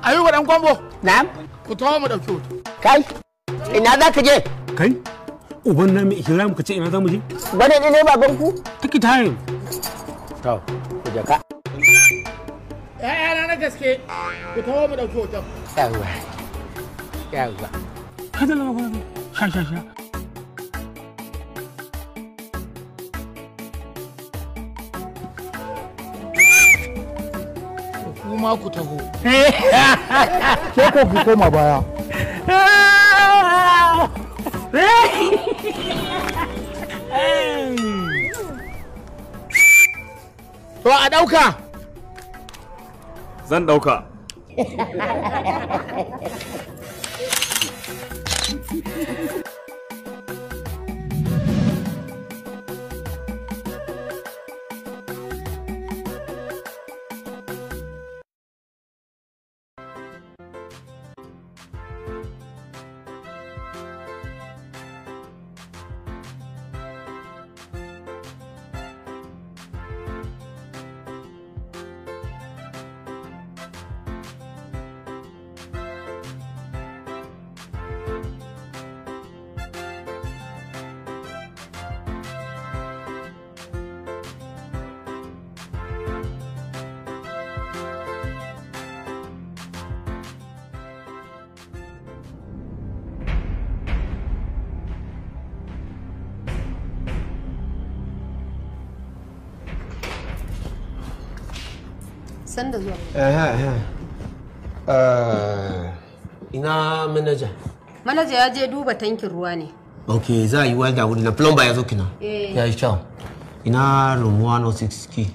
Ayuba dan kwambo. Na'am. Ku tawo mu dauki hoto. Kai. Ina za ka je? Kai. Uban na mai ihram ka ce ina za mu je? Wane ne baban ku? Take time. To, ku je ka. Na gaske. Ku tawo mu dauki hoton. Yawa. Kada la ba. Sha. Kuma ku taho. Sai ko ku koma baya. To a ɗauka. Zan ɗauka. Sanda zuwa. Ina manaja? Manaja ya je duba tankin ruwa ne. Ok, za a yi walda wuri na plumber ya zo kina. Ya yi kyau. Ina room 106 key.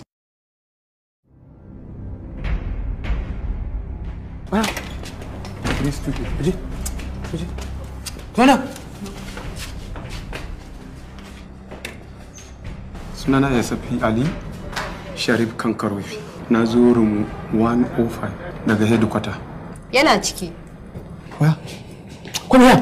Sunana Yasafi Ali Sharif Kankarofi. Na zo room 105 daga headquarter. Yana ciki. Waya? Kuma ya?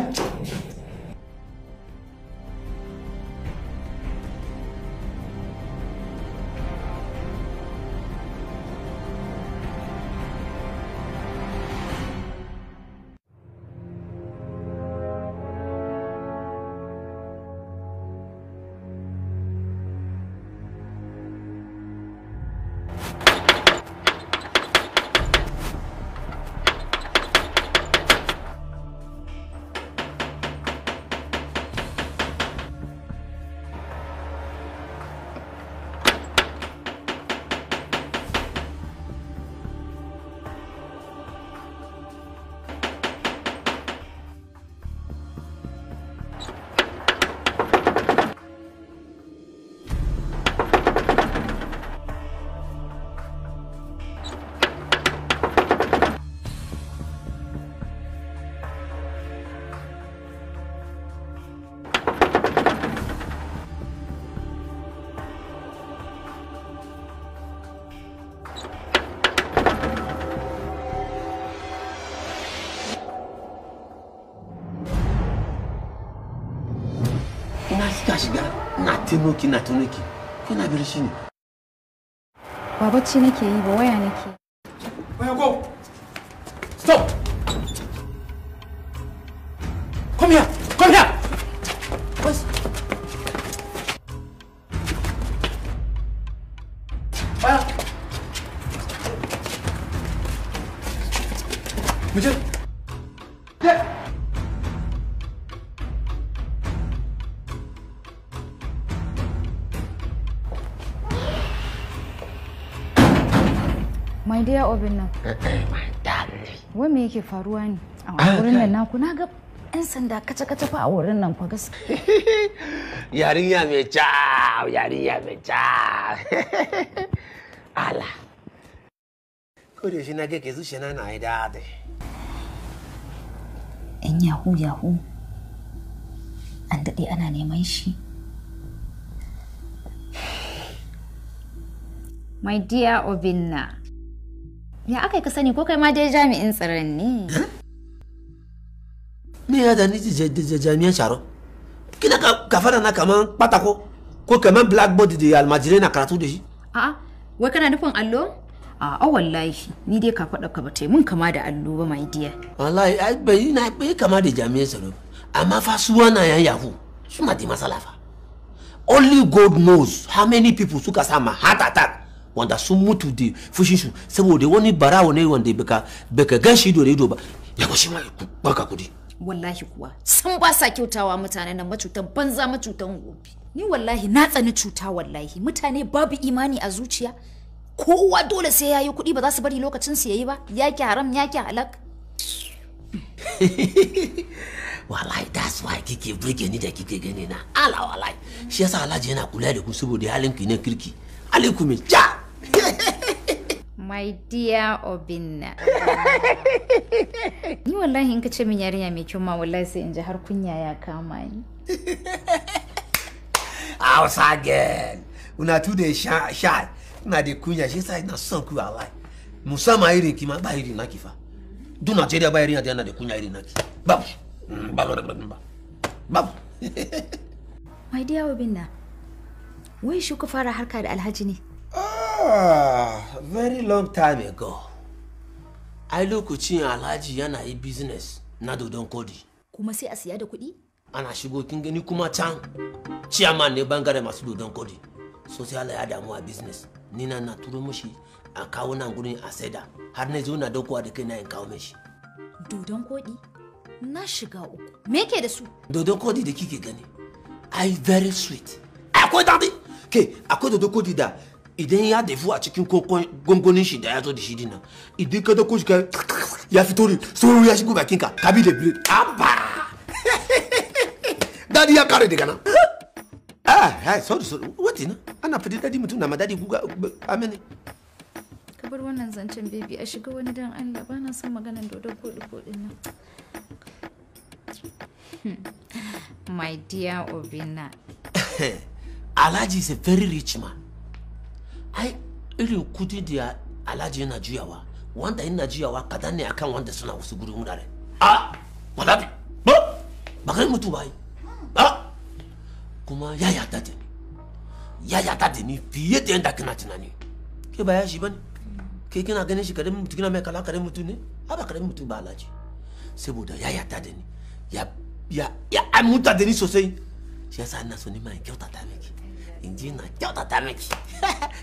Shiga na tunoki kuna bir shi ne. Ba bacci nake yi ba, waya nake. Waya go. Stop. Come here. What's waya. Muje. My dear Obinna. My darling. Wai me yake faruwa ne? A wurin nan naku na ga 'yan sanda kaca-kaca fa a wurin nan fa gaskiya. Yarinya mai kyau. Ala. Ko da shi na ga ke zuciya na yi daɗi. 'Yan yahu. An daɗe ana neman shi. My dear Obinna. Ya aka yi ka sani ko kai ma dai jami'in tsaron ne? Me ya da ni jami'an tsaro? Kina ka fara na kaman patako ko kaman blackboard da almajirai na karatu da shi? A'a, wai kana nufin allo? A wallahi ni dai ka faɗa ka ba ta mun kama da allo ba my dear. Wallahi ai bai kama da jami'an tsaro. Amma fa su wannan yan yahu suna da matsala fa. Only God knows how many people suka sama heart attack wanda sun mutu da fushin su saboda wani barawo ne wanda baka ganshi da ido ba. Ya ko shi ma baka kudi. Wallahi kuwa san ba sa kyautawa mutanen nan macutan banza macutan gobe. Ni wallahi na tsani cuta wallahi mutane babu imani a zuciya. Kowa dole sai yayi kuɗi ba za su bari lokacin su yayi ba. Yaki haram yaki halak. Wallahi that's why kike burge ni da kike gani na. Ala wallahi. Shi yasa Alhaji yana kula da ku saboda halin ki ne kirki. Alaikum ja. My dear Obinna. Ni wallahi in ka ce min yarinya mai kyau ma wallahi sai in ji har kunya ya kama ni. Hausa girl. Una tu da shy. Una da kunya shi yasa ina son ku wallahi. Musamman irin ki ma ba irin naki fa. Duk Najeriya ba irin yana da kunya irin naki. Babu. Babu. My dear Obinna. Wai shi ku fara harka da Alhaji ne? Very long time ago. Ai lokacin Alhaji yana yi business na dodon kodi. Kuma sai a siya da kuɗi? Ana shigo kin gani kuma can chairman ne bangare masu dodon kodi. So sai Allah ya damu a business. Ni na turo mishi a kawo nan gurin a saida. Har na zo na dauko da kai na in kawo mishi. Dodon kodi? Na shiga uku. Me yake da su? Dodon kodi da kike gani. Ai very sweet. Akwai dadi. Ke akwai dodon kodi da idan ya dafu a cikin gongonin shi da ya zo da shi dinnan. Idan ka dauko shi ka ya fito ne sauro ya shigo bakin ka ka bi da blade. Amba. Dadi ya kare daga nan. Sorry. Wati na? Ana fadi dadi mutum na madadi guga amene. Ka bar wannan zancen baby a shiga wani dan Allah bana son maganar dodon kodi nan. My dear Obinna. Alhaji is a very rich man. Ai irin kudi da Alhaji yana juyawa wanda yana juyawa kadan ne akan wanda suna wasu gurin wurare. Wallahi ba kai mutu bai. Kuma ya yata da ni fiye da yanda kana tunani. Ke ba ya shi bane. Ke kina ganin shi karamin mutu kina mai kala karamin mutu ne? Ba karamin mutu ba Alhaji. Saboda ya yata da ni. Ya amuta da ni sosai. Shi yasa ina so ni mai kyautata miki. Inji na kyautata miki.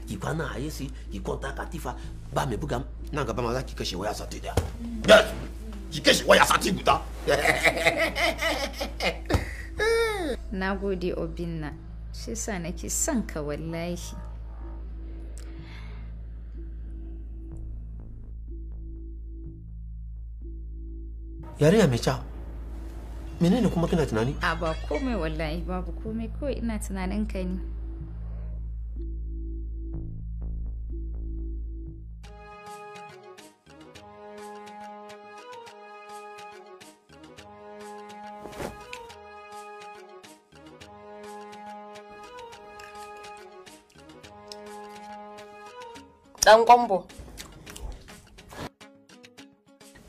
Ki kwana a yesi, ki kwanta katifa ba mai buga nan gaba ma za ki kashe waya sati da. Yes. Ki kashe waya sati guda. Nagode Obinna. Shi yasa nake son ka wallahi. Yarinya mai kyau. Menene kuma kina tunani? Ba komai wallahi babu komai kawai ina tunanin ka ne.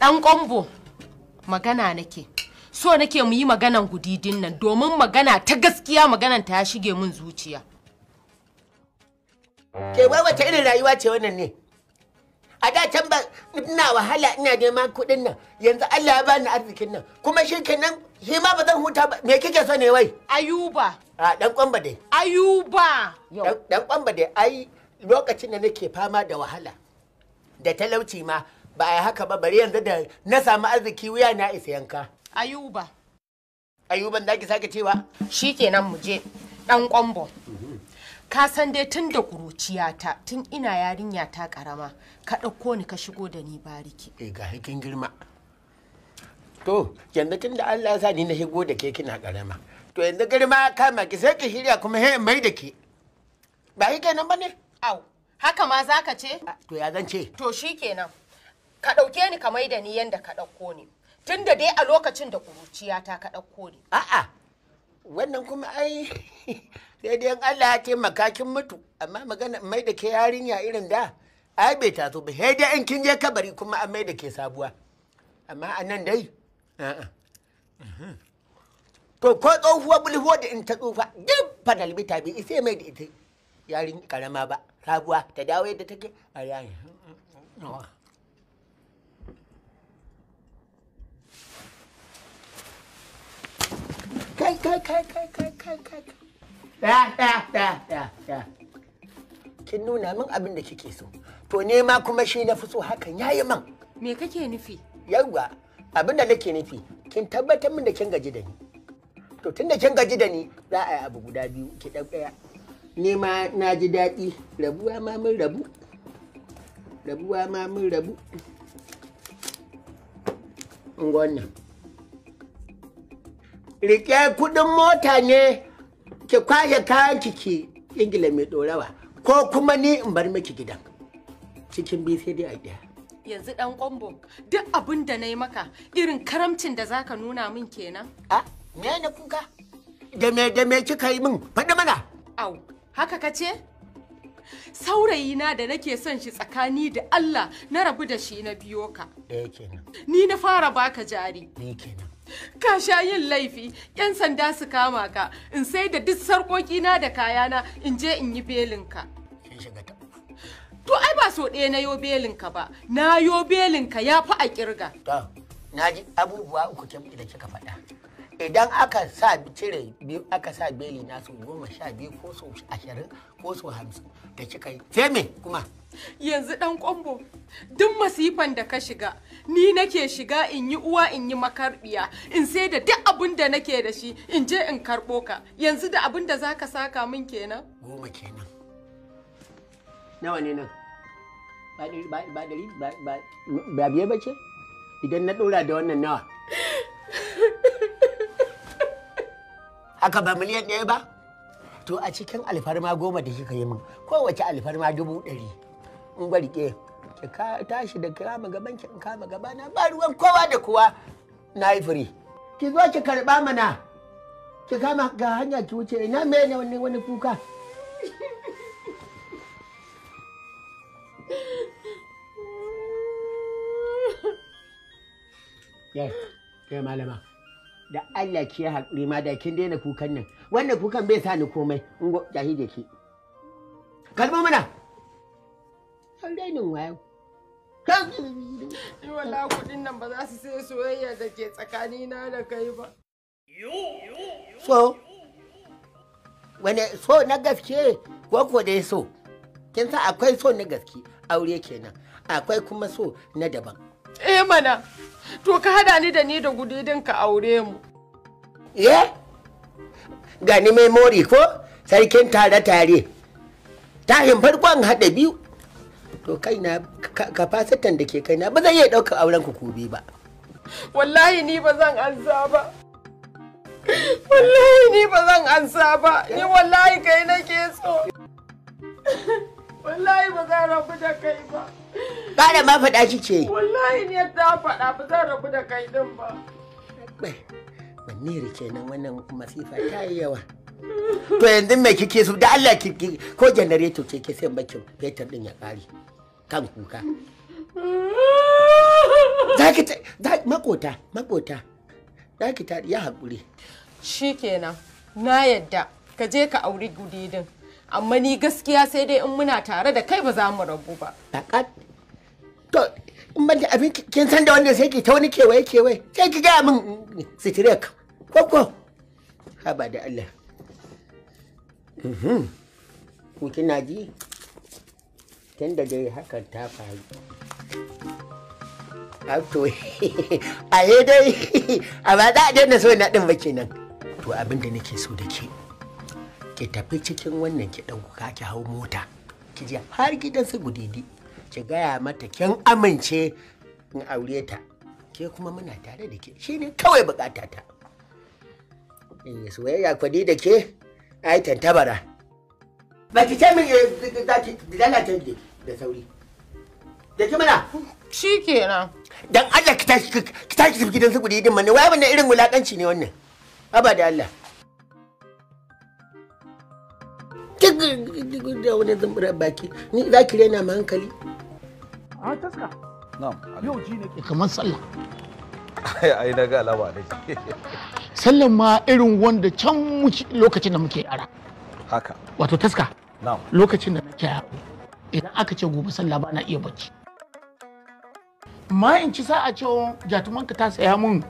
Dan kombo magana nake so nake mu yi maganan gudidin nan domin magana ta gaskiya maganan ta ya shige mun zuciya. Ke wai wata irin rayuwa ce wannan ne? A da can ba ina wahala ina neman kuɗin nan yanzu Allah ya bani arzikin nan kuma shi kenan shi ma ba zan huta ba me kike so ne wai? Ayuba. Dan kwamba dai. Ayuba. Dan kwamba dai ai lokacin da nake fama da wahala da talauci ma ba a haka ba bari yanzu da na samu arziki wuya na isa yanka. Ayuba. Ayuban da ki sake cewa? Shikenan mu je dan kwambo. Ka san dai tun da kuruciyata tun ina yarinya ta karama ka ɗauko ni ka shigo da ni bariki. Ga hikin girma. To yanzu tun da Allah ya sa ni na shigo da ke kina karama. To yanzu girma kama ki sai ki shirya kuma he mai da ke. Ba yi kenan ba ne? Au, haka ma za ka ce? To ya zan ce? To shi kenan, ka ɗauke ni ka mai da ni yanda ka ɗauko ni. Tun da dai a lokacin da kuruciyata ka ɗauko ni. A'a, wannan kuma ai sai dai Allah ya taimaka kin mutu. Amma magana mai da ke yarinya irin da, ai bai taso ba. Sai dai in kin je kabari kuma an mai da ke sabuwa. Amma a nan dai, To ko tsohuwa bulho da in ta tsufa, duk fanalbita bai isa mai da ita. yarin karama ba sabuwa ta dawo yadda take a yayin kai da kin nuna min abin da kike so to ne ma kuma shi na fi so hakan yayi man me kake nufi yawwa abin da nake nufi kin tabbatar min da kin gaji da ni to tunda kin gaji da ni za a yi abu guda biyu ki ɗaya ni ma na ji daɗi rabuwa ma mun rabu wannan rike kudin mota ne ki kwashe kayan ki ingila mai ɗorawa ko kuma ni in bar miki gidan cikin biyu sai dai a ɗaya yanzu dan kwambo duk abin da na yi maka irin karamcin da zaka nuna min kenan a me na kuka da me kika yi min faɗi mana au haka kace saurayi na da nake son shi tsakani da Allah na rabu da shi na biyo ka kenan ni na fara baka jari kenan ka sha yin laifi yan sanda su kama ka in sai da duk sarƙoƙi na da kayana in je in yi belin ka to ai ba so ɗaya na yo belin ka ba na yo belin ka ya fi a kirga to na ji abubuwa uku da kika faɗa idan aka sa cire biyu aka sa beli na su 12 ko so 20 ko so 50 da kika yi sai me kuma yanzu dan kwambo duk masifan da ka shiga ni nake shiga in yi uwa in yi makarbiya in sai da duk abin da nake da shi in je in karbo ka yanzu da abin da zaka saka min kenan 10 kenan nawa ne nan ba biye ba ce idan na dora da wannan nawa haka ba miliyan 1 ba to a cikin alfarma 10 da kika yi min kowace alfarma 100 in gwarike ki tashi da kama gaban ki in kama gabana ba ruwan kowa da kowa na yi firi ki zo ki karba mana ki kama ga hanya ki wuce ina me ne wani kuka ya malama da Allah ki haƙuri ma da kin daina kukan nan wannan kukan bai sa ni komai in go jahi da ki kalma mana an dainin wayo ni wallahi kudin nan ba za su sai soyayya da ke tsakanina da kai ba so wane so na gaske ko dai so kin san akwai so na gaske aure kenan akwai kuma so na daban mana to ka hada ni da gudidin ka aure mu gani memory ko sarkin tare tahin farkon hada biyu to kaina kafasitan da ke kaina ba zan iya ɗaukar auren ku bi ba wallahi ni ba zan ansa ba ni wallahi kai nake so wallahi ba zan rabu da kai ba kada ma faɗa kike wallahi ne ta faɗa ba zan rabu da kai din ba wanne rike nan wannan masifa ta yi yawa to yanzu me kike so da Allah ki ko generator ce ke sai bakin fetur din ya ƙare kan kuka makota zaki ta ya haƙuri shikenan na yadda ka je ka auri gudidin amma ni gaskiya sai dai in muna tare da kai ba za mu rabu ba to in ban da abin kin san da wanda sai ki ta wani kewaye sai ki ga min sitirek ko haba da Allah ku kina ji tun da dai hakan ta faru to a dai a ba za a daina so na ɗin ba kenan to abin da nake so da ki tafi cikin wannan ki ɗauka ki hau mota ki je har gidan su gudidi ki gaya mata kin amince in aure ta ke kuma muna tare da ke shine kawai bukata ta soyayya kwadi da ke ai tantabara ba ki ce min da lalata da sauri da ki mana shikenan dan Allah ki tashi gidan su gudidin mana wai wannan irin wulakanci ne wannan haba da Allah da wani zamburar baki ni za ki rena ma hankali a taska yau ji nake kamar sallah ai na ga alama ne sallan ma irin wanda can lokacin da muke yara haka wato taska lokacin da nake yaro idan aka ce gobe sallah ba na iya bacci. Ma in ci sa'a cewa jatumanka ta saya mun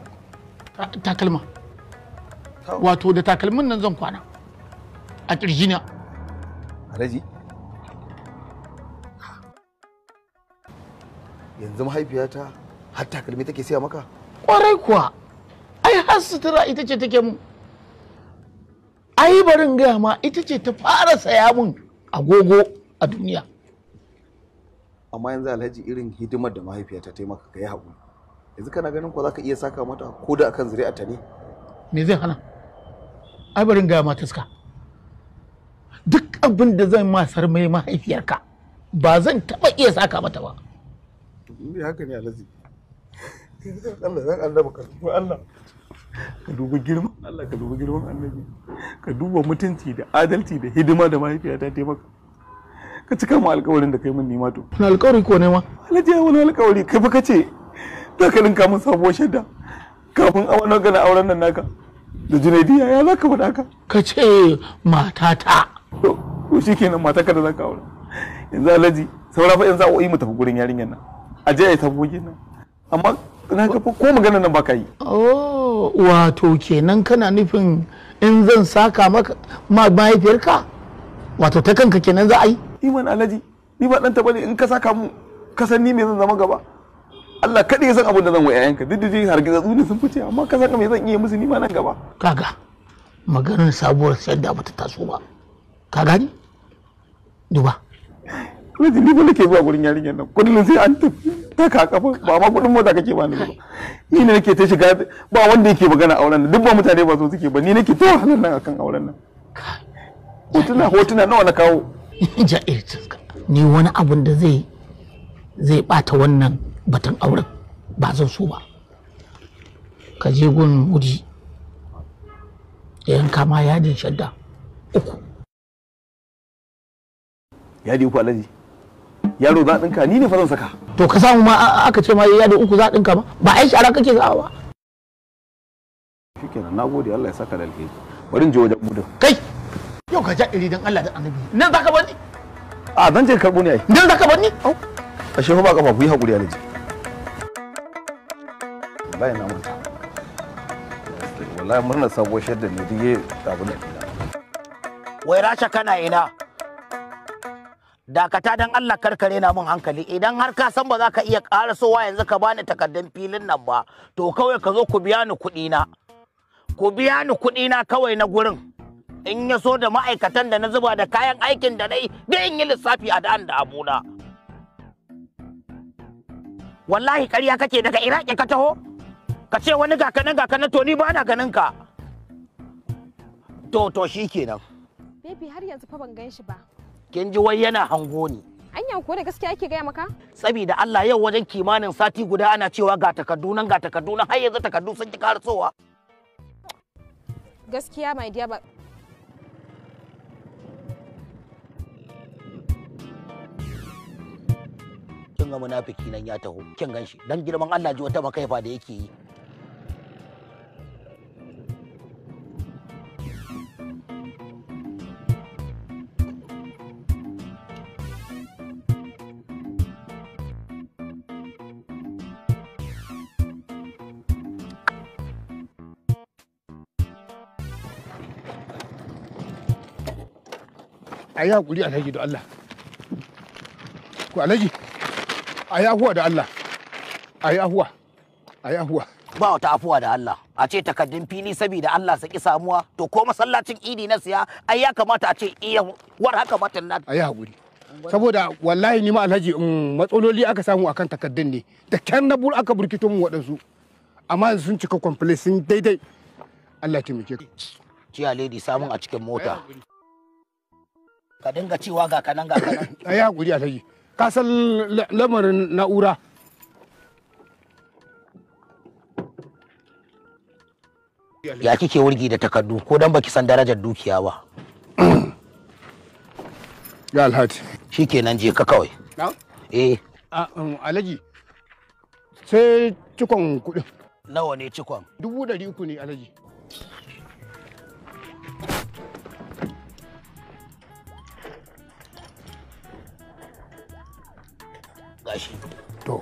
takalma. Wato da takalmin nan zan kwana a kirjina. Alhaji yanzu mahaifiyata har takalmi take siya maka? Kwarai kuwa, ai har sutura ita ce take mun. Ai barin gaya ma ita ce ta fara saya mun agogo a duniya. Amma yanzu Alhaji irin hidimar da mahaifiyata ta yi maka kai haƙuri. Yanzu kana ganin ko za ka iya saka mata ko da akan zuri'arta ne? Me zai hana? Ai barin gaya ma taska. Duk abin da zan ma sarmai mahaifiyarka ba zan taɓa iya saka mata ba. Ni haka ne Alhaji. Allah zan Allah ka duba Allah. Ka duba girman Allah, ka duba girman Annabi. Ka duba mutunci da adalci da hidima da mahaifiyata ta maka. Ka cika mu alƙawarin da kai mun nima to. Wani alƙawari ko ne ma? Alhaji ya wani alƙawari kai fa kace za ka linka mun sabuwar shadda kafin a wannan gana auren nan naka da Junaidiya ya za ka faɗa ka? Ka ce matata. To shikenan matarka da za ka aure. Yanzu Alhaji saura fa yanzu a mu tafi gurin yarinyar nan. A je a yi sabogin nan. Amma na ga ko magana nan ba ka yi. Oh, wato kenan kana nufin in zan saka maka mahaifiyarka? Wato ta kanka kenan za a yi? Iman Alhaji, ni ba ɗan taɓa ne in ka saka mu ka san ni me zan zama gaba. Allah kaɗai ya san abin da zan wa 'ya'yanka duk da dai hargitsa ne sun fice amma ka saka me zan iya musu ni ma nan gaba. Kaga maganar sabuwar shadda ba ta taso ba. Ka gani? Duba. Alhaji ni ba nake zuwa gurin yarinyar nan kullum sai an tafi taka kafa ba ma kuɗin mota kake bani ba. Ni ne nake ta shiga ba wanda yake magana auren nan duk ba mutane ba so suke ba ni nake ta wahalar nan akan auren nan. Hotuna nawa na kawo. Ja'ir ni wani abun da zai bata wannan batun auren ba zan so ba. Ka je gun wuri yanka ma yadin shadda 3. Yadi 3 Alhaji. Yaro za ɗinka ni ne fa zan saka. To ka samu ma aka ce ma yadi 3 za ɗinka ma ba ai shara kake sawa ba. Shikenan nagode Allah ya saka da alheri. Bari in je wajen budin. Kai yau ka ja iri dan Allah da Annabi. Nan zaka bar ni? A zan je karbo ne ai. Nan zaka bar ni? Au. Ashe fa ba kafa ku yi hakuri Alhaji. Wallahi na manta. Wallahi murnar sabuwar shadda ne dige abu da ina. Wai Rasha kana ina? Dakata dan Allah karkare na mun hankali idan har ka san ba za ka iya karasowa yanzu ka bani takardun filin nan ba to kawai ka zo ku biya ni kuɗi na. Ku biya ni kuɗi na kawai na gurin. In ya so da ma'aikatan da na zuba da kayan aikin da na yi da in yi lissafi a da'an da abuna. Wallahi ƙarya kake daga Iraki ka taho? Ka ce wani gakanan to ni ba na ganin ka. To shi kenan. Baby har yanzu fa ban gan shi ba. Kin ji wai yana hango ni. Anya ko da gaskiya ake gaya maka? Saboda Allah yau wajen kimanin sati guda ana cewa ga takardu nan har yanzu takardu sun ki karasowa. Gaskiya my dear ba. Kin ga munafiki nan ya taho, kin ganshi dan girman Allah ji wata makaifa da yake yi. A yi haƙuri Alhaji da Allah. Ku Alhaji, a yi afuwa da Allah. A yi afuwa. A yi afuwa. Ba wata afuwa da Allah. A ce takardun fili saboda Allah saki samuwa. To ko masallacin idi na siya, ai ya kamata a ce iya war haka matan na. A yi haƙuri. Saboda wallahi ni ma Alhaji matsaloli aka samu akan takardun ne. Da kyan na aka burkito mu waɗansu. Amma sun cika complete sun daidai. Allah taimake ka. Ciya lady samun a cikin mota. Ka dinga cewa ga kanan. A yi haƙuri Alhaji. Ka san lamarin na'ura. Ya kike wurgi da takardu ko dan baki san darajar dukiya ba. Ya Alhaji. Shikenan je ka kawai. Eh. Alhaji. Sai cikon kuɗin. Nawa ne cikon? 300 ne Alhaji. gashi. To,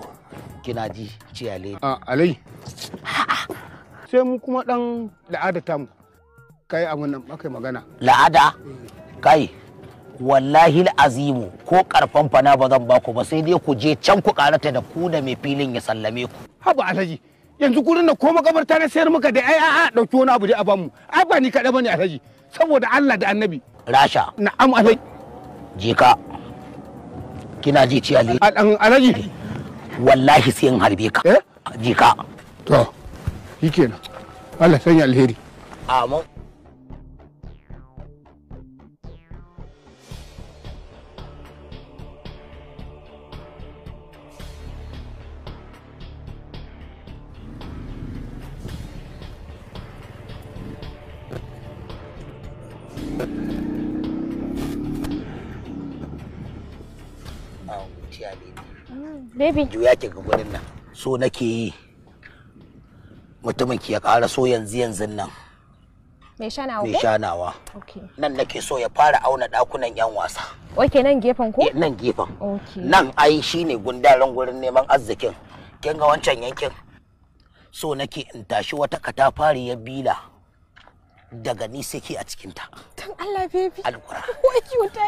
Kina ji ciyale. Alai. Sai mu kuma dan la'ada tamu. Kai abun nan akai magana. La'ada? Kai. Wallahi azimu ko karfan fana ba zan baku ba sai dai ku je can ku karata da ku da mai filin ya sallame ku. Haba Alhaji. Yanzu gurin da ko makabarta na sayar muka da ai dauki wani abu dai a bamu. Ai ba ni kada bane Alhaji. Saboda Allah da Annabi. Rasha. Na'am Alhaji. Je ka. Kina ji ciyale. Alhaji. Wallahi sai in harbe ka. Je ka. To. Shikenan. Allah sanya alheri. Amin. Baby. Juya ki ga gurin nan. So nake yi. Mutumin ki ya ƙara so yanzu nan. Mai shanawa ko? Mai shanawa. Okay. Nan nake so ya fara auna ɗakunan 'yan wasa. Okay, nan gefen ko? Nan gefen. Okay. Nan ai shine gundaren gurin neman arzikin. Kin ga wancan yankin? So nake in tashi wata katafari ya bila. Daga ni sai ke a cikinta. Dan Allah, baby. Alƙura. Wai ki wata.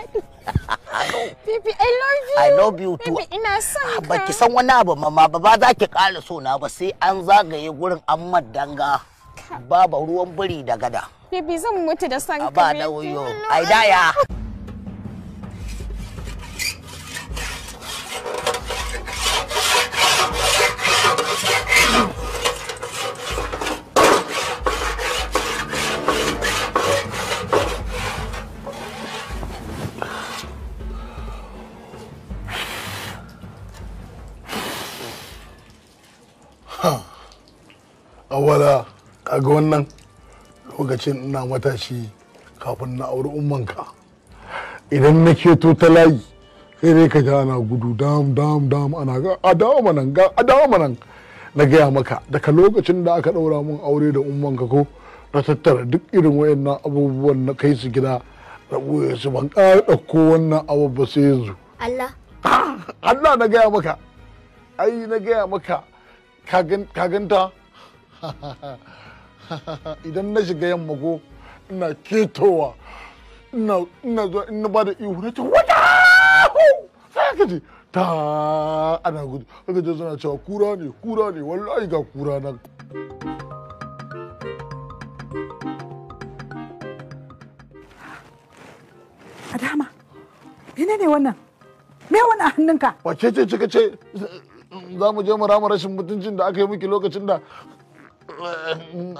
Baby, I love you. I love you too. Baby, ina son ka. Baki san wani abu mama ba za ki ƙara so na ba sai an zagaye gurin an madanga. Baba ruwan biri da gada. Baby, zan mutu da son ka. Ba da wuyo. Ai daya. Awala kaga wannan lokacin ina matashi kafin na auri ummanka idan na keto ta layi sai dai ka ji ana gudu dam ana ga adawa manan na gaya maka daga lokacin da aka daura mun aure da ummanka ko na tattara duk irin wayannan abubuwan na kai su gida na ɓoye su ban ƙara ɗauko wannan abu ba sai yanzu Allah na gaya maka ai na gaya maka ka ganta idan na shiga yamma ko ina ketowa ina zuwa ina ba da ihu na ce wata sai ka ji ta ana gudu haka ce suna cewa kura ne wallahi ga kura nan Adama ne wannan me wani a hannunka wace ce kika ce za mu je mu rama rashin mutuncin da aka yi miki lokacin da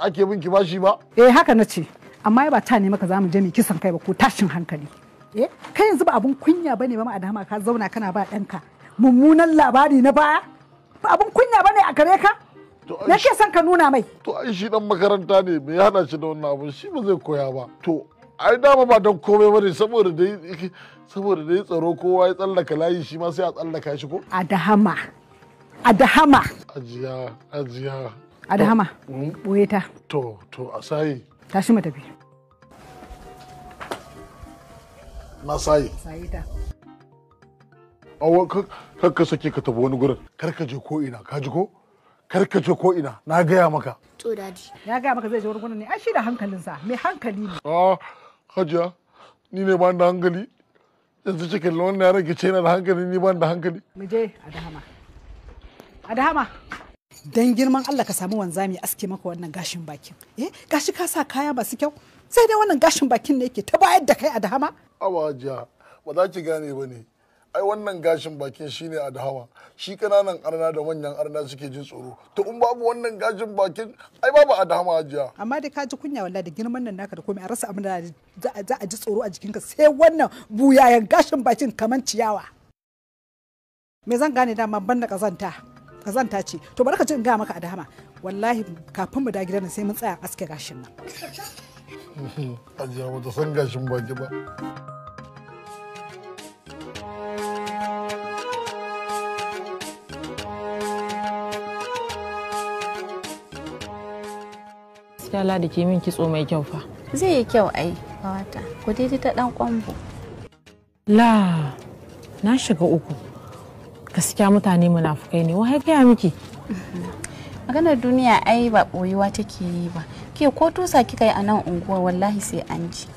ake binki bashi ba? Haka na ce, amma ba ta ne maka za mu je mai kisan kai ba ko tashin hankali. Kai yanzu ba abun kunya bane ba Adama ka zauna kana ba ɗanka mummunan labari na baya? Ba abun kunya bane a gare ka? Na ke son ka nuna mai. To ai shi dan makaranta ne me ya hada shi da wannan abun shi ba zai koya ba. To ai dama ba don komai bane saboda dai tsaro kowa ya tsallaka layi shi ma sai a tsallaka shi ko? Adahama. Ajiya. Adahama, ɓoye ta. To, a sayi. Tashi mu tafi. Na sayi. Sayi ta. Awa, kakka sake ka tafi wani gurin. Karka je ko ina, ka ji ko? Karka je ko ina, na gaya maka. To, Daddy. Ya gaya maka zai je wani gurin ne, ai shi da hankalinsa, mai hankali ne. Hajiya, ni ne ba da hankali. Yanzu cikin wannan ya rage ce na da hankali, ni ba da hankali. Mu je, Adahama. Dan girman Allah ka samu wanzami aske maka wannan gashin bakin. Gashi ka sa kaya masu kyau. Sai dai wannan gashin bakin ne yake ta bayar da kai Adahama. Awaja, ba za ki gane ba ne. Ai wannan gashin bakin shine Adahama. Shi kananan arna da manyan arna suke jin tsoro. To in babu wannan gashin bakin, ai babu Adahama Hajiya. Amma dai ka ji kunya wallahi da girman nan naka da komai a rasa abin da za a ji tsoro a jikinka sai wannan buyayen gashin bakin kaman ciyawa. Me zan gane dama banda kazanta ce to bari ka ji in ga maka Adahama wallahi kafin mu da gidan sai mun tsaya aske gashin nan Hajiya ba ta san gashin baki ba gaskiya da ke min kitso mai kyau fa zai yi kyau ai wata ku daidai ta dan kwambo la na shiga uku Gaskiya mutane munafukai ne. Wai gaya miki? Maganar duniya ai ba boyuwa take yi ba. Ke ko tusa kika yi a nan unguwa wallahi sai an ji.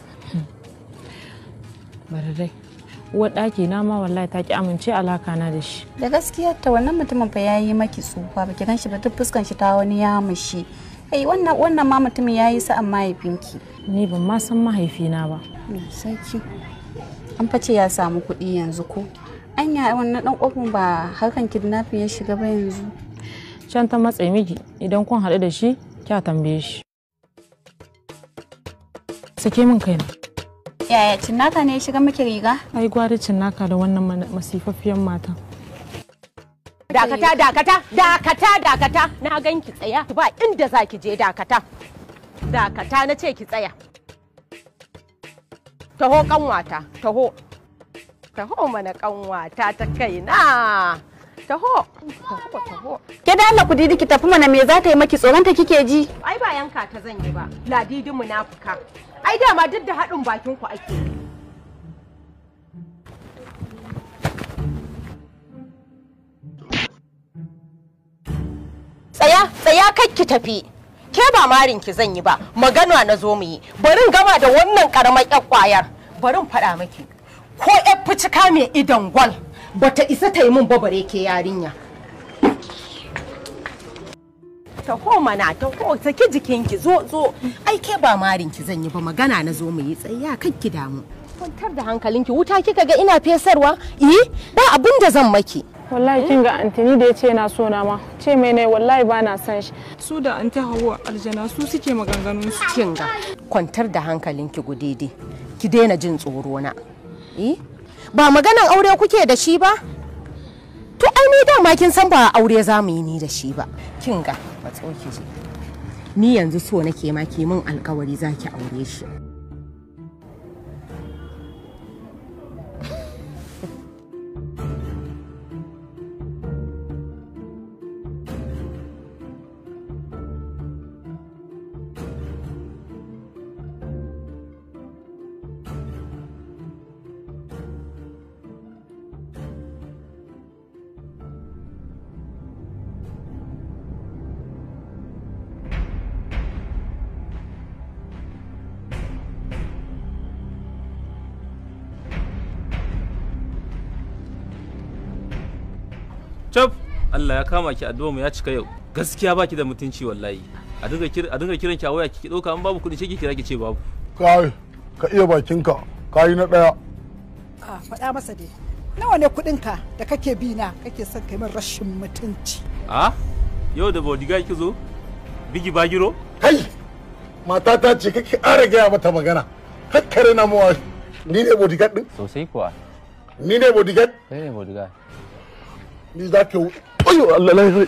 Bari dai. Uwar ɗaki na ma wallahi ta ki amince alaka na da shi. Da gaskiyar ta wannan mutumin fa yayi maki tsufa baki gan shi ba duk fuskan shi ta wani ya mushi. Kai wannan ma mutumin yayi sa'an mahaifinki. Ni ban ma san mahaifina ba. Sarki. An face ya samu kuɗi yanzu ko? Anya wannan dan kofin ba harkan kidnapping ya shiga ba yanzu. Can ta matsayi miki idan kun haɗu da shi kya tambaye shi. Sake min kaina. Yaya cinnaka ne ya shiga miki riga? Ai gwari cinnaka da wannan masifafiyan matan. Dakata na ganki tsaya ba inda zaki je dakata na ce ki tsaya. Taho kanwata taho mana kanwata ta kaina taho. Ke da Allah ku didi ki tafi mana me za ta yi maki tsoronta kike ji? Ai ba yanka ta zan yi ba ladidin munafuka. Ai dama duk da haɗin bakin ku ake. Tsaya kakki tafi. Ke ba marin ki zan yi ba, magana na zo mu yi. Barin gama da wannan karamar ƴar kwayar. Barin faɗa miki. Ko ƴar fucika mai idan gwal bata isa ta yi min babare ke yarinya. Taho mana taho saki jikinki zo. Ai ke ba marin ki zan yi ba magana na zo mu yi tsaya kakki damu. Kwantar da hankalinki wuta kika ga ina fesarwa? Ba abin da zan maki. Wallahi kin ga antini da yace yana so na ma. Ce mai ne wallahi ba na san shi. Su da anti Hauwa aljana su suke maganganun su. Kin ga kwantar da hankalinki gudede. Ki daina jin tsoro na. Ba maganan aure kuke da shi ba? To ai ni dama kin san ba aure za mu yi ni da shi ba. Kin ga matso ki je. Ni yanzu so nake ma ki min alkawari zaki aure shi. Cap, Allah ya kama ki addu'a mu ya cika yau. Gaskiya baki da mutunci wallahi. A dinga kiran ki a waya ki dauka an babu kudi sai ki kira ki ce babu. Kai, ka iya bakinka. Kai na daya. Faɗa masa dai. Nawa ne kuɗinka da kake bi na kake son kai min rashin mutunci? Yau da bodyguard ki zo? Bigi bagiro? Kai, matata ce kake ƙara gaya mata magana. Kakkare na mawa. Ni ne bodyguard din? Sosai kuwa. Ni ne bodyguard? Kai ne bodyguard. Ni za ka ayo Allah la ni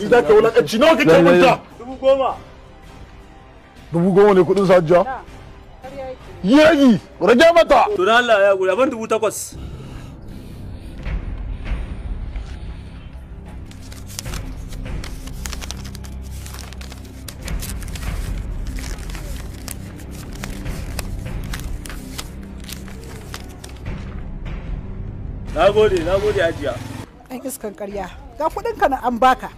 za ka wulakanci nawa kake munta 10,000 10,000 ne kudin sajja yayi rage mata to dan Allah ya gura ban 8,000 Na gode ajiya. Ɗan iskan ƙarya, ga kuɗinka na an baka.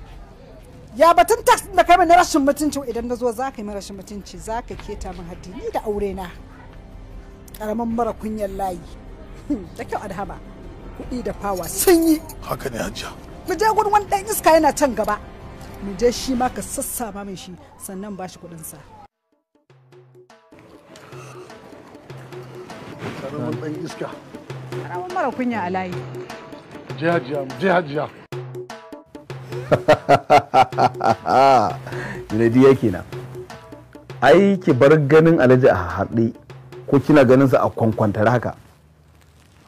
Ya batun tax da kai na rashin mutunci idan na zo za ka yi min rashin mutunci za ka keta min haddi ni da aure na. Ƙaramin mara kunyar layi. Da kyau adhama. Kuɗi da fawa sun yi. Haka ne ajiya. Mu je gurin wani ɗan iska yana can gaba. Mu je shi ma ka sassama min shi sannan ba shi kuɗinsa. Ƙaramin ɗan iska. Ƙaramin mara kunya a layi. Je hajiya. Junaidiya kenan. Ai ki bar ganin Alhaji a haɗe ko kina ganin sa a kwankwantar haka.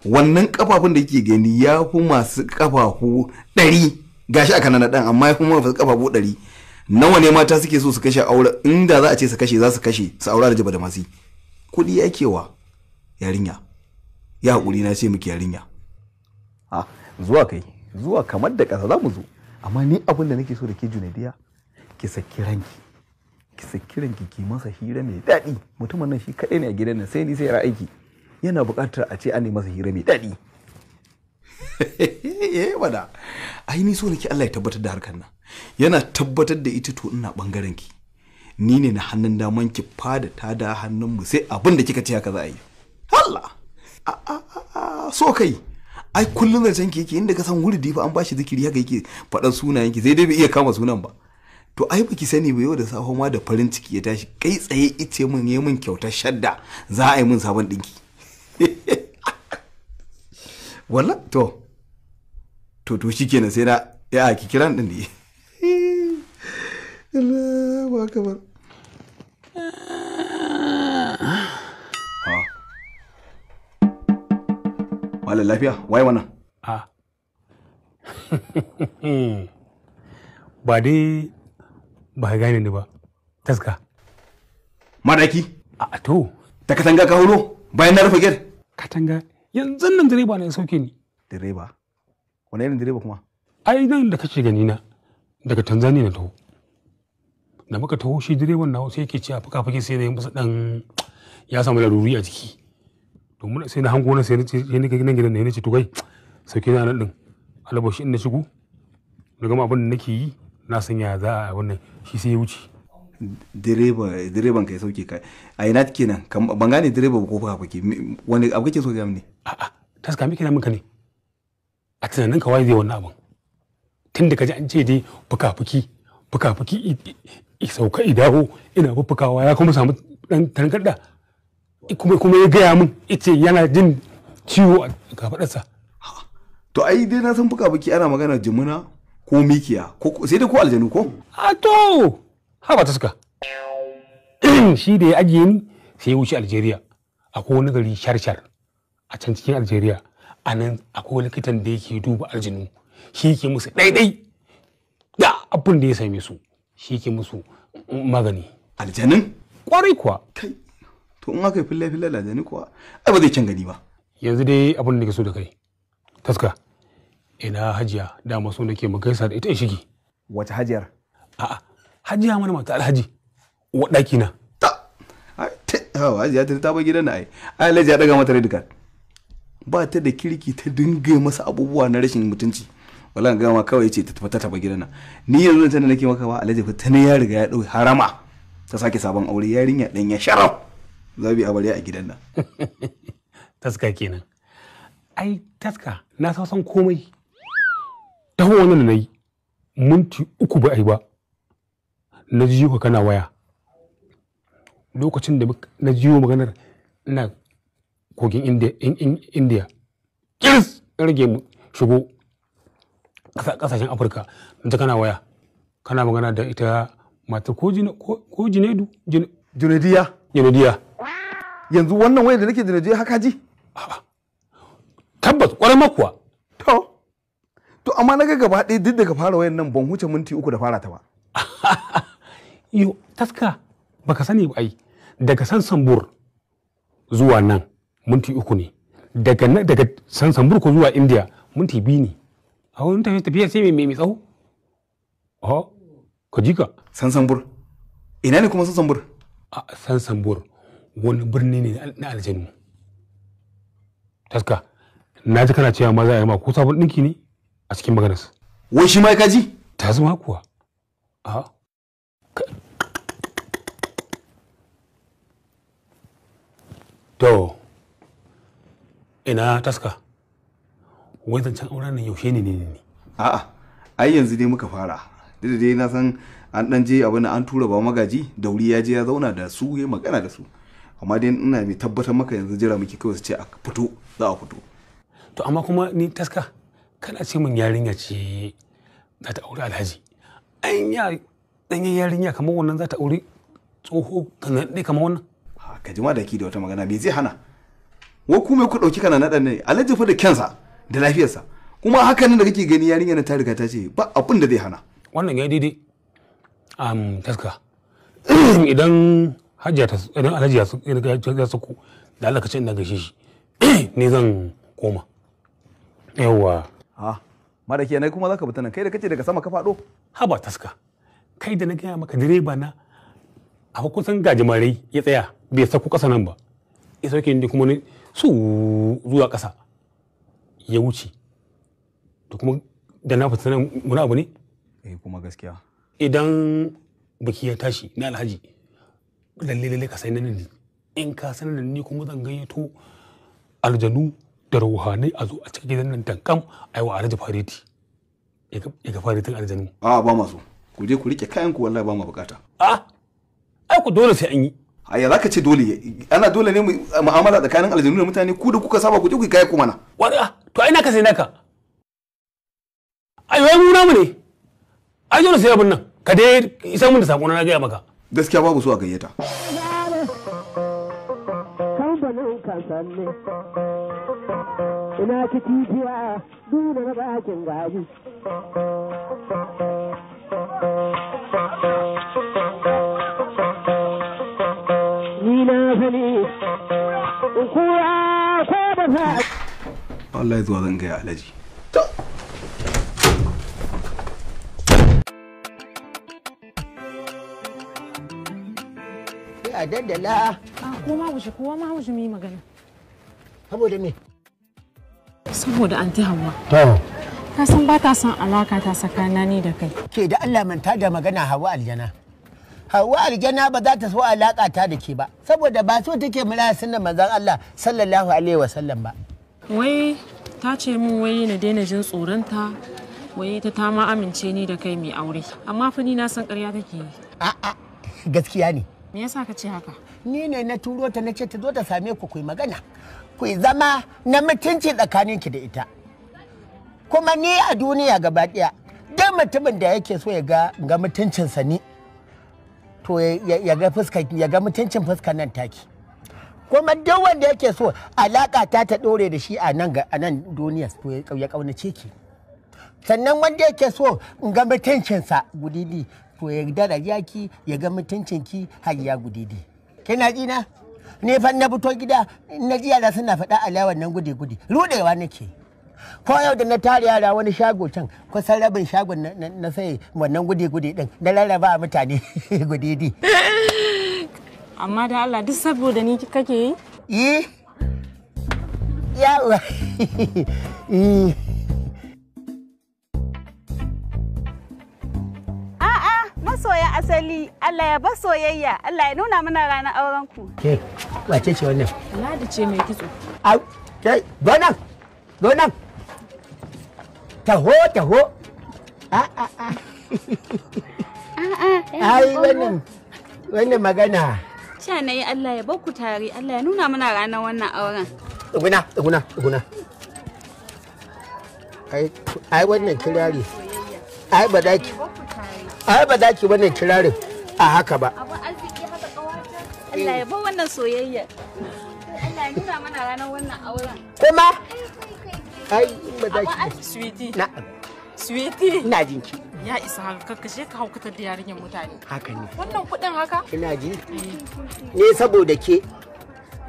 Wannan kafafun da kike gani ya fi masu kafafu 100 gashi aka nan dan amma ya fi masu kafafu 100. Nawa ne mata suke so su kashe aure inda za a ce su kashe za su kashe su aure Alhaji da masi. Kudi yake wa yarinya. Ya hakuri na ce miki yarinya. Zuwa kamar da ƙasa za mu zo amma ni abin da nake so da ke Junaidiya ki saki ranki ki masa hira mai daɗi mutumin nan shi kaɗai ne a gidan nan sai ni sai aiki yana buƙatar a ce an yi masa hira mai daɗi wada ai ni so nake Allah ya tabbatar da harkar nan yana tabbatar da ita to ina bangaren ki ni ne na hannun daman ki fada ta da hannun mu sai abin da kika ce haka za a yi Allah so kai ai kullun zancen ki yake inda ka san wuri fa an bashi zikiri haka yake faɗan sunayen ki sai dai bai iya kama sunan ba to ai baki sani ba yau da safe ma da farin ciki ya tashi kai tsaye ice mun yi mun kyautar shadda za a yi mun sabon dinki walla to shikenan sai na ya ki kiran din ne Allah ba kamar wala lafiya wai wannan ba dai ba ka gane ni ba taska madaki a to ta katanga ka hulo bayan na rufe gate katanga yanzu nan direba ne ya sauke ni direba wani irin direba kuma ai nan da kace gani na daga Tanzania na taho da muka taho shi direban na sai yake cewa fuka-fuki sai na yi masa dan ya samu laruri a jiki to mun sai na hango na sai ni ga gidan ne nace to kai sauke na nan din alabashi in na shigo daga ma abin da nake yi na san ya za a wannan shi sai ya wuce direban kai sauke kai a ina kenan ban gane direba ko fuka-fuki wani abu kake so ga ne a'a taska miki na minka ne a tunanin ka wai zai wannan abin tun da kaji an ce dai fuka-fuki i sauka i dawo ina fuffukawa ya kuma samu dan tangarda kuma ya gaya min ita yana jin ciwo a kafadarsa to ai dai na san fuka-fuki ana magana jimuna ko mikiya ko sai dai ko aljanu ko a to ha ba ta suka shi da ya ajiye ni sai ya wuce Algeria akwai wani gari shar a can cikin Algeria a nan akwai likitan da yake duba aljanu shi ke musu ɗaiɗai da abin da ya same su shi ke musu magani aljanin kwarai kuwa kai to in aka yi fille da aljani kuwa ai ba zai can gani ba yanzu dai abin da ke so da kai taska ina hajiya dama so nake mu gaisa da ita in shige wace hajiyar a'a hajiya mana mata alhaji wa daki na hajiya ta bar gidan na ai alhaji ya daga mata red card ba ta da kirki ta dinga masa abubuwa na rashin mutunci wallahi ga ma kawai ce ta taba gidan nan ni yanzu tana nake maka ba alhaji fa ta ne ya riga ya dau harama ta sake sabon aure yarinya dan ya sharaf zabi a bare a gidan nan taska kenan ai taska na san komai ta wannan da nayi minti 3 ba ai ba na ji ka kana waya lokacin da na jiyo maganar ina kogin India kiris rage mu shigo kasashen Afirka da kana waya kana magana da ita mata ko Junaidiya yanzu wannan waya da nake Junaidiya haka ji tabbas kwarai makuwa to amma naga gaba ɗaya duk daga fara wayan nan ban huce minti 3 da fara ta ba yo taska baka sani ba ai daga Sansambur zuwa nan minti 3 ne daga Sansambur ko zuwa India minti 2 ne a wani tafiya sai mai tsawo ka ji ka Sansambur ina ne kuma Sansambur a Sansambur wani birni ne na aljanu taska na ji kana cewa ma za a yi ma ko sabon ɗinki ne a cikin maganas wai shi ma ka ji ta zama kuwa to ina taska wai zancen auren nan yaushe ne a'a ai yanzu dai muka fara da dai na san an dan je abin an tura ba magaji dauri ya je ya zauna da su ya magana da su amma dai ina mai tabbatar maka yanzu jira muke kawai su ce a fito za a fito to amma kuma ni taska kana ce min yarinya ce za ta aure alhaji anya danyen yarinya kamar wannan za ta aure tsoho kana dai kamar wannan ka ji ma da ki da wata magana me zai hana wai ku me ku dauki kana nadan ne alhaji fa da kansa da lafiyarsa kuma hakan nan da kake gani yarinya na ta riga ta ce ba abin da zai hana wannan ya daidai taska idan alhaji ya sako da Allah ka ce ina gaishe shi ne zan koma yawa mara kenan kuma zaka fita nan kai da kace daga sama ka fado haba taska kai da na gaya maka direba na a kusan gajimarai ya tsaya bai sako kasa nan ba ya sauke ni kuma ne su zuwa kasa ya wuce to kuma da na fita nan wani abu ne kuma gaskiya idan biki ya tashi na alhaji lalle ka sanar da ni in ka sanar da ni kuma zan gayyato aljanu da ruhanai a zo a cikin gidan nan dankam ai wa alhaji fareti ya ga faretin aljanu ba masu ku je ku rike kayan ku wallahi ba mu bukata ai ku dole sai an yi aya zaka ce dole ana dole ne mu'amala tsakanin aljanu da mutane ku da kuka saba ku je ku kai ku mana wani to ai naka sai naka ai wai mu namu ne ai dole sai abin nan ka dai isan mun da sako na gaya maka gaskiya babu so a gayyata kamfanin kasanne ina ki tijiya duna na bakin gari ni na sani kuwa ko ba sa wallahi zuwa zan gaya alhaji a daddala kowa ma wuce mu yi magana saboda me saboda anti Hauwa ka san ba ta son alaka ta tsakana ni da kai ke da Allah manta da magana Hauwa aljana Hauwa aljana ba za ta so alaka ta da ke ba saboda ba so take mula sunnan manzon Allah sallallahu alaihi wasallam ba wai ta ce min wai na daina jin tsoronta wai ta ma amince ni da kai mai aure amma fa ni na san ƙarya take yi a'a gaskiya ne me yasa ka ce haka ni ne na turo ta na ce ta zo ta same ku ku yi magana ku yi zama na mutunci tsakaninki da ita kuma ni a duniya gaba ɗaya duk mutumin da yake so ya ga mutuncinsa ni to ya ga mutuncin fuskar nan taki kuma duk wanda yake so alaka ta ɗore da shi a nan duniya to ya kaunace ki sannan wanda yake so in ga mutuncinsa gudidi to ya daraja ki ya ga mutuncinki har ya gudidi kina ji na ne fa na fito gida na ji yara suna faɗa alawan nan gude rudewa nake ko yau da na tare yara wani shago can kusan rabin shagon na sai wannan gude din da rarraba a mutane gudidi amma da Allah duk saboda ni kake yi yawa masoya asali Allah ya ba soyayya Allah ya nuna mana ranar auren ku ke wace ce wannan Ladi ce mai kitso au kai gonan taho ai wannan magana cewa nayi Allah ya bar ku tare Allah ya nuna mana ranar wannan auren guna ai wannan kirari ai ba daki wannan kirarin a haka ba. Abu arziki haka kawata. Allah ya bar wannan soyayya. Allah ya nuna mana ranar wannan auren. Kuma? Ai ba za ki. Sweetie. Na'am. Sweetie. Ina jin ki. Ya isa haka kashe ka haukatar da yarinyar mutane. Haka ne. Wannan kuɗin haka? Ina ji. Ne saboda ke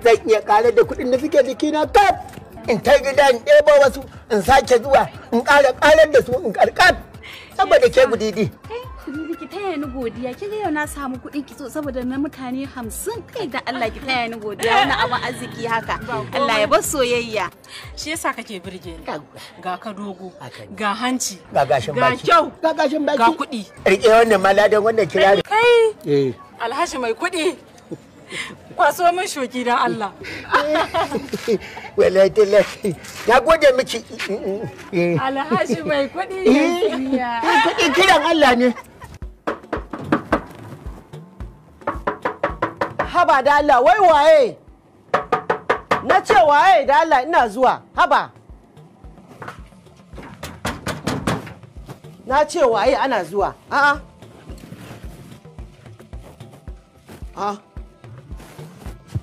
zan iya ƙarar da kuɗin da suke jikina kaf. In kai gida in ɗebo wasu in sake zuwa in ƙarar da su in ƙarƙar. Saboda ke gudidi. Ki taya ni godiya kin ga yau na samu kuɗin kitso saboda na mutane 50 kai da Allah ki taya ni godiya wani abin arziki haka Allah ya bar soyayya shi yasa kake birge ni ga ka dogo ga hanci ga gashin baki ga gashin baki ga kuɗi rike wannan maladan wannan kirari kai Alhaji mai kuɗi kwaso min shoki dan Allah wallahi tallahi na gode miki Alhaji mai kuɗi kuɗi kiran Allah ne haba da Allah wai waye na ce waye da Allah ina zuwa haba na ce waye ana zuwa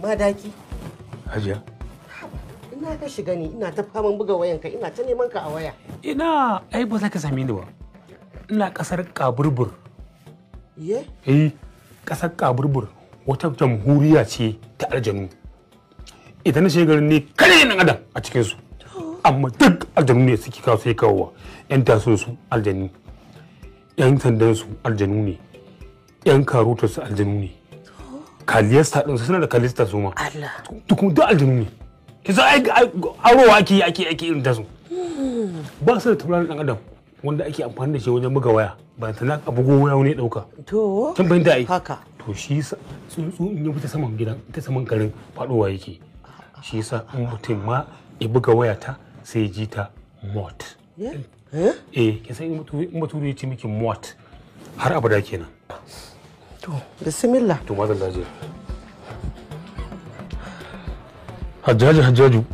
madaki hajiya ina ka shiga ni ina ta faman buga wayanka ina ta neman ka a waya ina ai ba za ka same ni ba ina kasar kaburbur ye kasar kaburbur wata jamhuriya ce ta aljanu idan na shiga garin ne kare nan adam a cikin su amma duk aljanu ne suke kawo sai kawowa yan taso su aljanu yan sandan su aljanu ne yan karutar su aljanu ne kaliyasta din su suna da kalista su ma Allah duk aljanu ne kisa ai arowa ake irin tasu ba su da tauraron dan adam wanda ake amfani da shi wajen buga waya ba ta na bugo waya wani dauka to kin fahimta ai haka to shi yasa tsuntsu in ya fita saman gidan ta saman garin faduwa yake shi yasa in mutum ma ya buga waya ta sai ya ji ta mot kin san in mutum ya ce miki mot har abada kenan to bismillah to mazan daji hajjaju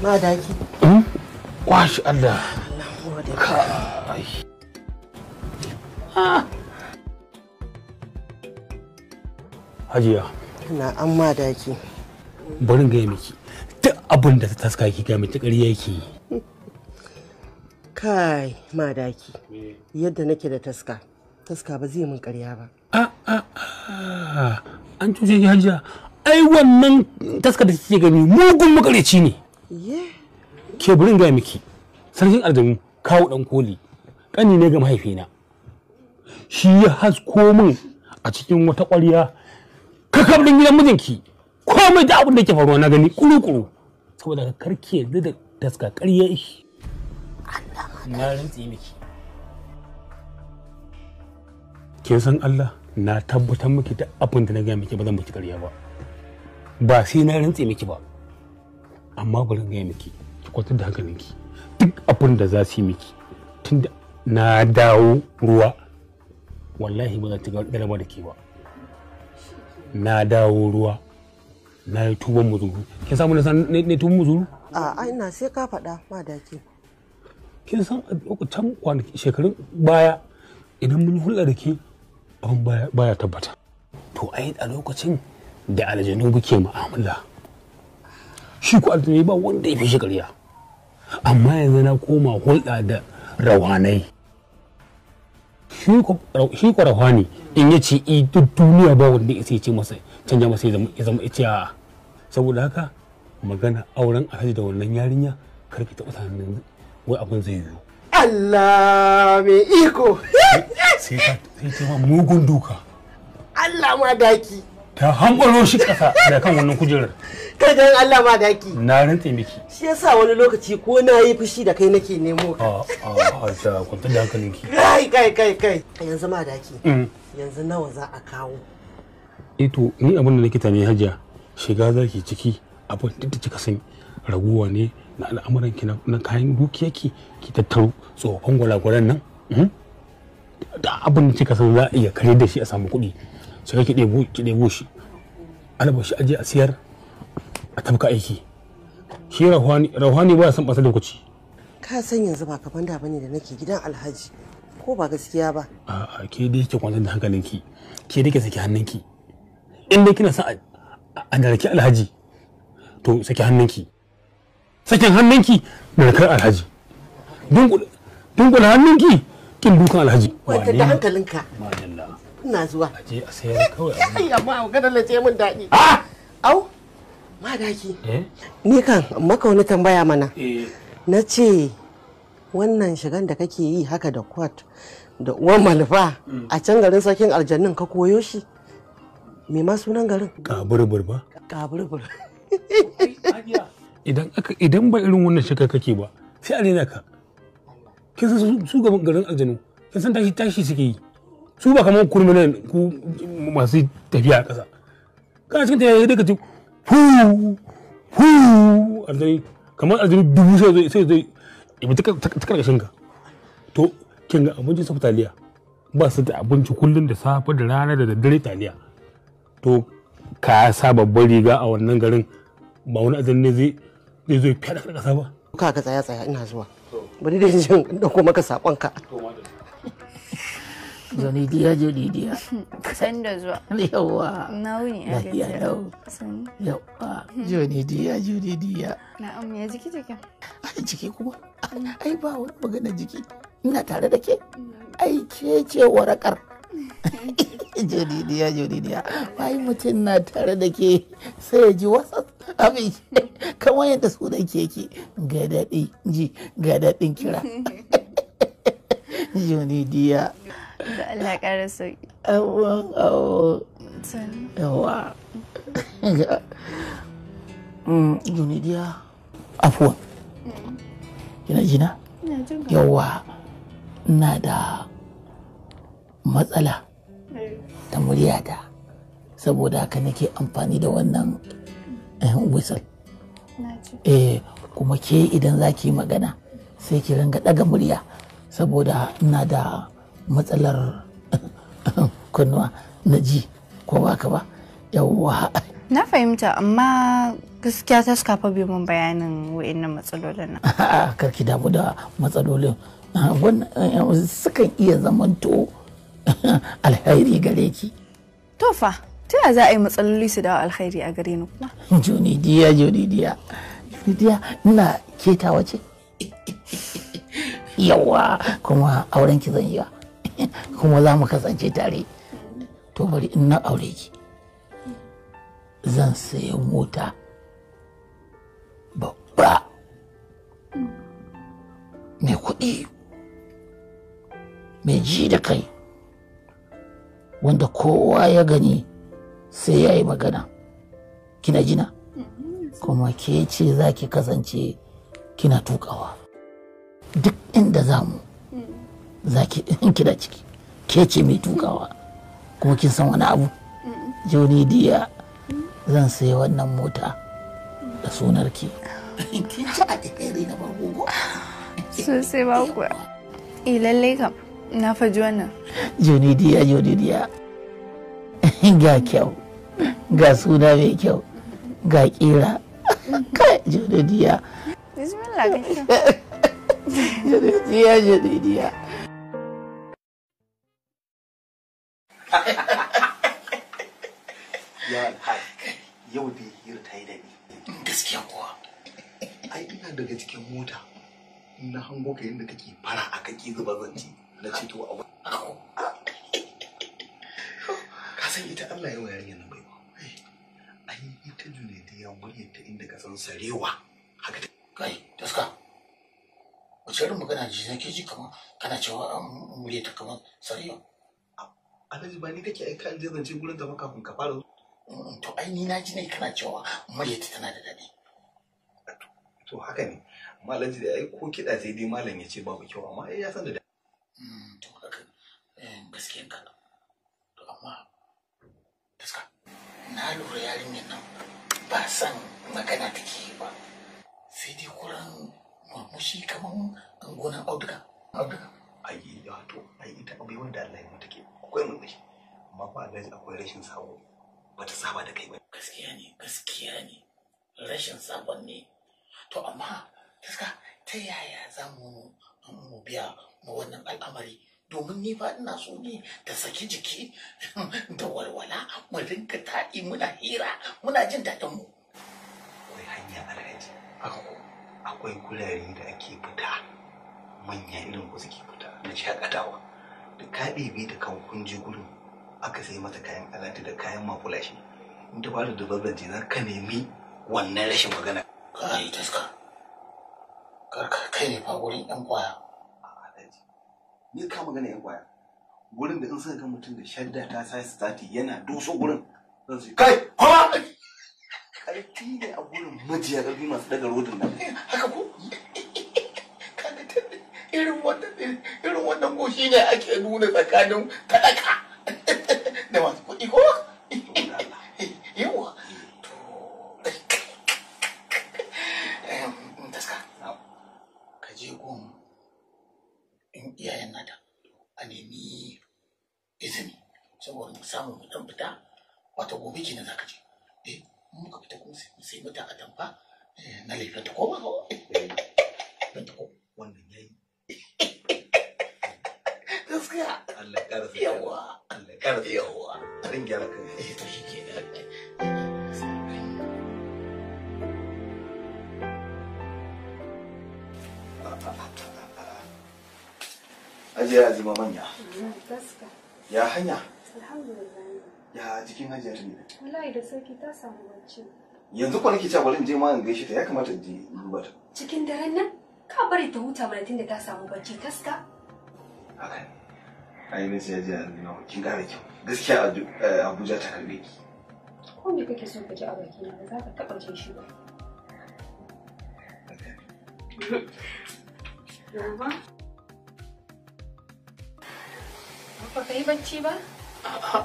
ma daki kwashi Allah Hajiya. Na an ma daki. Barin gaya miki duk abin da ta taska ki ga miki ƙarya yake yi. Kai ma daki. Yadda nake da taska ba zai min ƙarya ba. An cuce ki Hajiya. Ai wannan taska da kike gani mugun makareci ne. Ke barin gaya miki sarkin aljanu kawo dan koli kani ne ga mahaifina. Shi ya hasko min a cikin wata ƙwarya kakab din gidan mijinki komai da abin da ke faruwa na gani kuru-kuru saboda karki yadda da taska ƙarya shi na rantsi miki kin san Allah na tabbatar miki da abin da na ga miki ba zan miki ƙarya ba sai na rantsi miki ba amma bari in ga miki ki kwantar da hankalinki duk abin da za su yi miki tunda na dawo ruwa wallahi ba za ta galaba da ke ba na dawo ruwa na yi tuban muzuru kin samu ne tuban muzuru a ina sai ka faɗa ma daki kin san a lokacin kwanaki shekarun baya idan mun hulɗa da ke abin baya tabbata to ai a lokacin da aljanu kuke mu'amala shi ku aljanu ba wanda ya fi shi ƙarya amma yanzu na koma hulɗa da rawanai shi ko rawani in ya ce duk duniya ba wanda ya ce masa canja masa ya zama ita saboda haka magana auren alhaji da wannan yarinya karki taɓa tunanin wai abin zai yiwu Allah mai iko sai ta ma mugun duka Allah ma daki ta hankalo shi ƙasa da kan wannan kujerar kai dan Allah ma daki na rantse miki shi yasa wani lokaci ko na yi fushi da kai nake nemo ka ta kwantar da hankalinki kai yanzu ma daki yanzu nawa za a kawo to ni abin da nake tani hajiya shiga zaki ciki abin da kika san raguwa ne na al'amuran ki na kayan dukiyarki ki tattaro tsohon gwalagwaran nan da abin da kika san za a iya kare da shi a samu kuɗi sai ki ɗebo shi alaba shi aje a siyar a tabka aiki shi rauhani ba san ɓata lokaci ka san yanzu ba kaman da bane da nake gidan alhaji ko ba gaskiya ba a'a ke dai kike kwantar da hankalinki ke dai ke saki hannunki in dai kina son a narki alhaji to saki hannunki sakin hannunki narkar alhaji dunkula hannunki kin dukan alhaji kwantar da hankalinka ina zuwa aje a sayar kawai ai amma maganar da ce min daɗi au madaki ni kan maka wani tambaya mana na ce wannan shigan da kake yi haka da kwat da uwan malfa a can garin sarkin aljannin ka koyo shi me ma sunan garin kaburbur ba kaburbur idan ba irin wannan shiga kake ba sai a rena ka kin san su gaban garin aljanu kin san tashi suke yi su ba kamar kurminan ku masu tafiya a ƙasa kana cikin tafiya da ka ce hu aljani kamar aljani dubu sai zai ibi ta karkashin ka to kin ga abinci su taliya ba su da abinci kullum da safe da rana da daddare taliya to ka sa babban riga a wannan garin ba wani aljani ne zai zo fiye da ƙasa ba ka ga tsaya ina zuwa bari da jin dauko maka sakonka Jonidiya. San da zuwa. Yawwa. Na wuni a gajiya. Yawwa. Jonidiya. Na'am ya jiki jikin? Ai jiki kuma. Ai ba wani magana jiki. Ina tare da ke. Ai ke ce warakar. Jonidiya. Ai mutum na tare da ke sai ya ji wasa abin kamar yadda sunan keke ga daɗin ji ga daɗin kira. Jonidiya. Da Allah ƙara sauki. Yawa. Junidiya. Afuwa. Kina jina? Yawa ina da matsala ta muryata saboda haka nake amfani da wannan whistle. Kuma ke idan za ki magana sai ki ringa daga murya saboda ina da matsalar kunnuwa na ji ko baka ba. Yawwa na fahimta amma gaskiya ta skafa bai mun bayanin wa'annan matsalolin nan. Karki damu da matsalolin sukan iya zamanto alkhairi gare ki. To fa ta za a yi matsaloli su dawo alkhairi a gare ni kuma? Jonidiya ina keta wace? Yawa kuma auren ki zan yi wa kuma za mu kasance tare. To bari in na aure ki zan sayi mota babba mai kuɗi mai ji da kai wanda kowa ya gani sai ya yi magana. Kina jina? Kuma ke ce za ki kasance kina tukawa duk inda za mu za ki kina ciki, ke ce mai tukawa. Kuma kin san wani abu Jonidiya, zan sayi wannan mota da sunar ki. Kin ci a ɗaya na bargogo sosai ba kuwa. Lallai kam na faji wannan. Jonidiya ga kyau, ga suna mai kyau, ga kira. Kai Jonidiya. Bismillah ga kyau. Jonidiya. Ya alhaji yau dai hira ta yi daɗi. Gaskiya kuwa. Ai ina daga cikin mota na hango ka yadda kake fara a kake zuba zanci na ce to abu. Ka san ita Allah yawa yarinya nan bai ba. Ai ita Junaidiya muryar ta inda ka san sarewa haka ta. Kai taska. Wace irin magana ji nake ji kamar kana cewa muryar ta kamar sarewa. Alhaji ba ni kake aika in je zance gurin da kafin ka fara. To ai ni na ji ne kana cewa muryar ta tana da daɗi. To haka ne. Amma Alhaji da ai ko kiɗa sai dai malam ya ce babu kyau amma ai ya san da daɗi. To haka gaskiyan ka. To amma taska na lura yarinyar nan ba san magana take yi ba. Sai dai kuran murmushi kamar gonan auduga. Ai ya to ai ita abai wanda Allah ya mata ke akwai murmushi amma fa Alhaji akwai rashin sabo bata saba da kai ba. Gaskiya ne rashin sabon ne. To amma taska ta yaya za mu biya mu wannan al'amari domin ni ba ina so ne da saki jiki da walwala mu rinka taɗi muna hira muna jin daɗin mu. Akwai hanya Alhaji haka ko akwai gurare da ake fita manya irin ku suke fita na shakatawa da ka ɗebe da kan kunji gurin aka sai mata kayan alati da kayan makulashi in ta fara da babbance za ka nemi wannan rashin magana. Kai taska kai ne fa gurin yan kwaya. Ni ka magana yan kwaya gurin da in suka ga mutum da shadda ta sai stati yana doso gurin zan ce kai kuma karfi ne a gurin majiya karfi masu daga rodin nan. Haka ko irin wannan goshi ne ake nuna tsakanin talaka da masu kuɗi ko? Yawa. Taska, ka je gun in iyayen nata a nemi izini saboda mu samu mu dan fita wata gobe kenan za ka je. Muka fita kuma sai mata a tamfa na laifin ta ko ba ko? Wannan yayi. Gaskiya. Allah ya ƙara yawa. Allah ya ƙara yawa. A rin gyara kai. To shi ke da. Hajiya Azima manya. Gaska. Ya hanya? Alhamdulillah. Ya jikin Hajiya ta ne? Wallahi da sauki ta samu bacci. Yanzu kwa nake cewa bari in je ma in gaishe ta ya kamata in je in duba ta. Cikin daren nan ka bari ta huta mana tunda ta samu bacci taska. Haka ne. Ai ne sai Hajiya Azima kin kara kyau. Gaskiya Abuja ta karbe ki. Ko me kake so ka ji a baki na ba za ka taba jin shi ba. Mama. Ba ka yi bacci ba? A'a,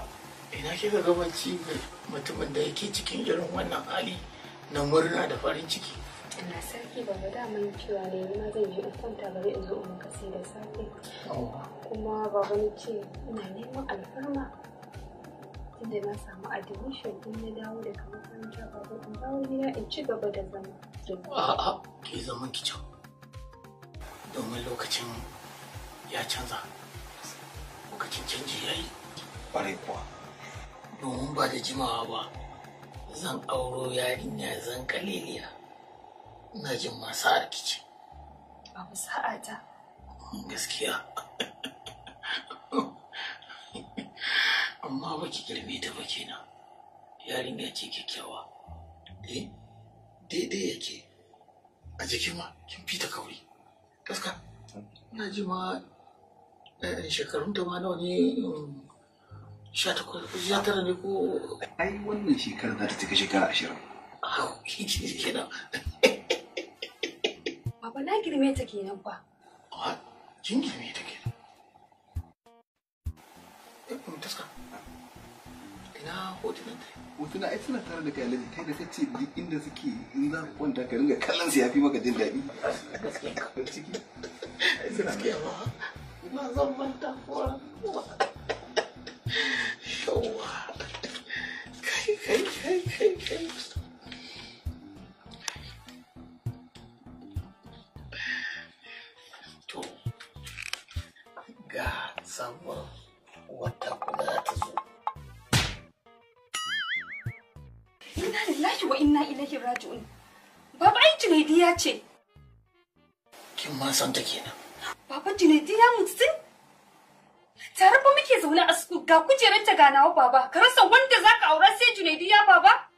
ina kika ga bacci ga mutumin da yake cikin irin wannan hali na murna da farin ciki. Ina sarki ba da mun cewa ne ma zan je in kwanta bari in zo in kasi da safe. Kuma baba ni ce ina neman alfarma. Tunda na samu admission din na dawo daga makaranta baba in dawo gida in ci gaba da zama. A'a, ke zaman ki can. Domin lokacin ya canza. Lokacin canji ya yi. Ƙwarai kuwa. Domin ba da jimawa ba, zan auro yarinya zan kaliliya. Ina jin masu arkici. Babu sa'ata. Gaskiya. Amma ba ki girme ta ba kenan. Yarinya ce kyakkyawa. Daidai yake. A jikin ma kin fita kauri. Gaska. Ina ji ma shekarun ta ma nawa ne 18 ne ko. Ai wannan shekarar za ta cika shekara 20. Kenan. Baba na girme ta kenan ba. Kin girme ta kenan. Taska. Ina hotunan ta. Hotuna ai suna tare da kai Alhaji kai da kace duk inda suke in za ku kwanta ka ringa kallon su yafi maka jin daɗi. Gaskiya kawai ciki. Gaskiya ba. Ina zan manta kuwa. Yawwa. Kai. To, ga sabuwar wata guda ta zo. Inna lillahi wa inna ilaihi raji'un. Baba ai Junaidi ya ce. Kin ma san ta kenan. Baba Junaidi ya mutu. Tare fa muke zaune a su ga kujerar ta ganawa baba. Ka rasa wanda zaka aura sai Junaidi ya baba.